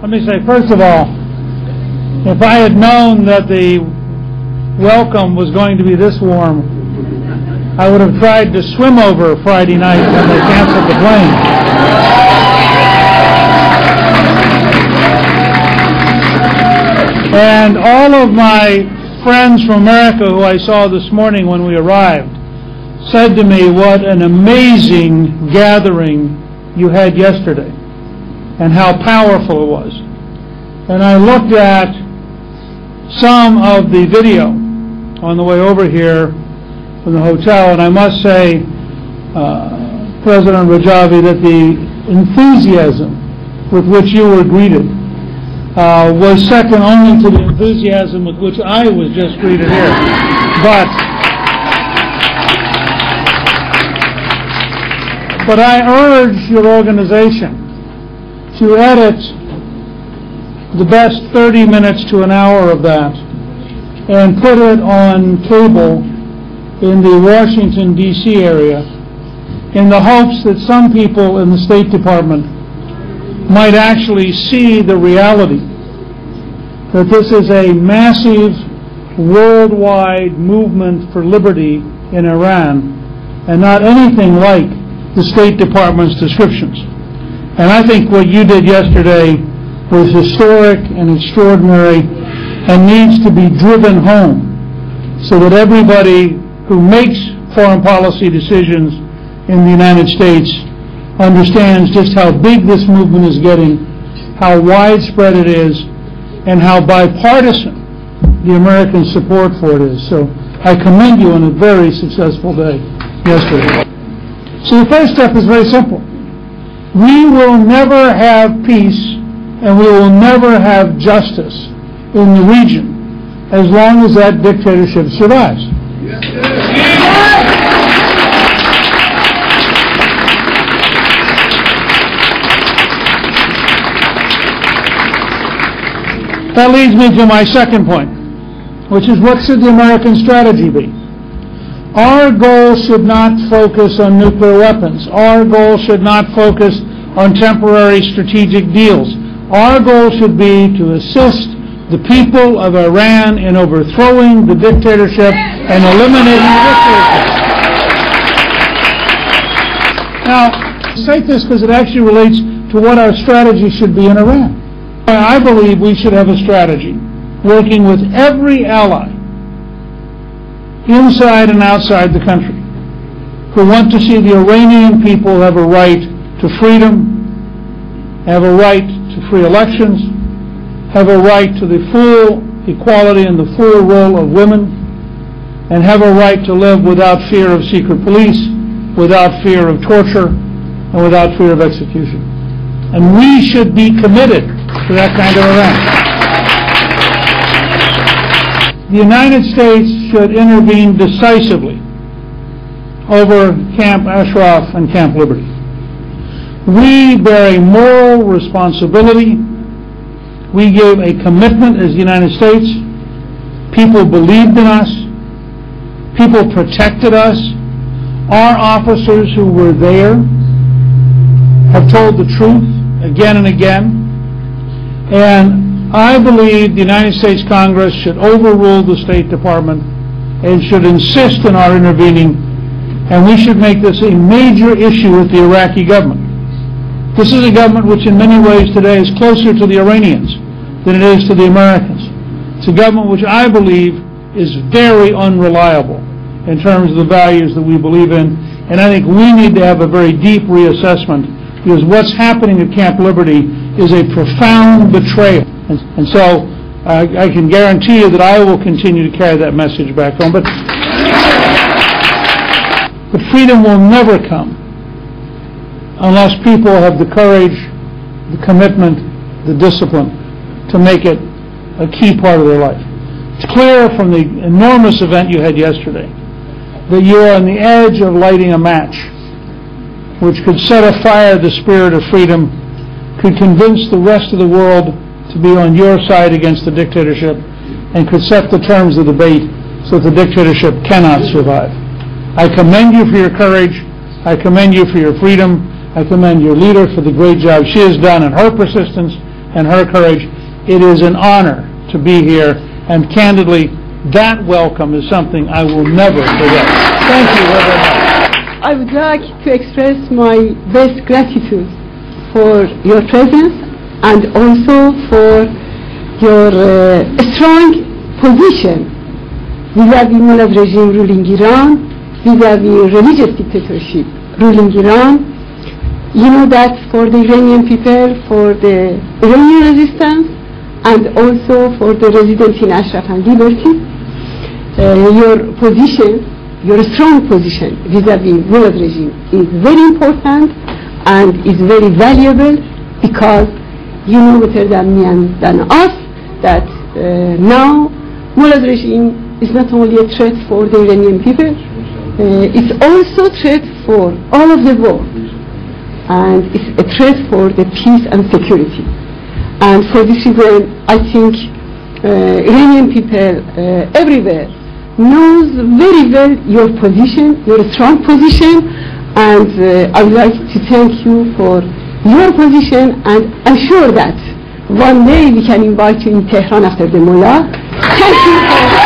Let me say, first of all, if I had known that the welcome was going to be this warm, I would have tried to swim over Friday night when they canceled the plane. And all of my friends from America who I saw this morning when we arrived said to me what an amazing gathering you had yesterday and how powerful it was. And I looked at some of the video on the way over here from the hotel, and I must say, President Rajavi, that the enthusiasm with which you were greeted was second only to the enthusiasm with which I was just greeted here. But I urge your organization to edit the best 30 minutes to an hour of that and put it on cable in the Washington, D.C. area in the hopes that some people in the State Department might actually see the reality that this is a massive worldwide movement for liberty in Iran and not anything like the State Department's descriptions. And I think what you did yesterday was historic and extraordinary and needs to be driven home so that everybody who makes foreign policy decisions in the United States understands just how big this movement is getting, how widespread it is, and how bipartisan the American support for it is. So I commend you on a very successful day yesterday. So the first step is very simple. We will never have peace and we will never have justice in the region as long as that dictatorship survives. That leads me to my second point, which is what should the American strategy be? Our goal should not focus on nuclear weapons. Our goal should not focus on temporary strategic deals. Our goal should be to assist the people of Iran in overthrowing the dictatorship and eliminating the dictatorship. Now, I say this because it actually relates to what our strategy should be in Iran. I believe we should have a strategy working with every ally inside and outside the country who want to see the Iranian people have a right to freedom, have a right to free elections, have a right to the full equality and the full role of women, and have a right to live without fear of secret police, without fear of torture, and without fear of execution. And we should be committed to that kind of Iran. The United States should intervene decisively over Camp Ashraf and Camp Liberty. We bear a moral responsibility. We gave a commitment as the United States. People believed in us. People protected us. Our officers who were there have told the truth again and again. And I believe the United States Congress should overrule the State Department and should insist on our intervening, and we should make this a major issue with the Iraqi government. This is a government which in many ways today is closer to the Iranians than it is to the Americans. It's a government which I believe is very unreliable in terms of the values that we believe in, and I think we need to have a very deep reassessment, because what's happening at Camp Liberty is a profound betrayal. And so I can guarantee you that I will continue to carry that message back home. But freedom will never come unless people have the courage, the commitment, the discipline to make it a key part of their life. It's clear from the enormous event you had yesterday that you are on the edge of lighting a match which could set afire the spirit of freedom, could convince the rest of the world to be on your side against the dictatorship, and could set the terms of debate so that the dictatorship cannot survive. I commend you for your courage. I commend you for your freedom. I commend your leader for the great job she has done in her persistence and her courage. It is an honor to be here, and candidly, that welcome is something I will never forget. Thank you very much. I would like to express my best gratitude for your presence and also for your strong position vis-à-vis Mullah regime ruling Iran, vis-à-vis religious dictatorship ruling Iran. You know that for the Iranian people, for the Iranian resistance, and also for the residents in Ashraf and Liberty, your position, your strong position vis-à-vis Mullah regime is very important and is very valuable, because you know better than me and than us that now Mullah regime is not only a threat for the Iranian people, it's also a threat for all of the world, and it's a threat for the peace and security. And for this reason, I think Iranian people everywhere knows very well your position, your strong position, and I would like to thank you for your position, and I'm sure that one day we can invite you in Tehran after the Mullah. Thank you.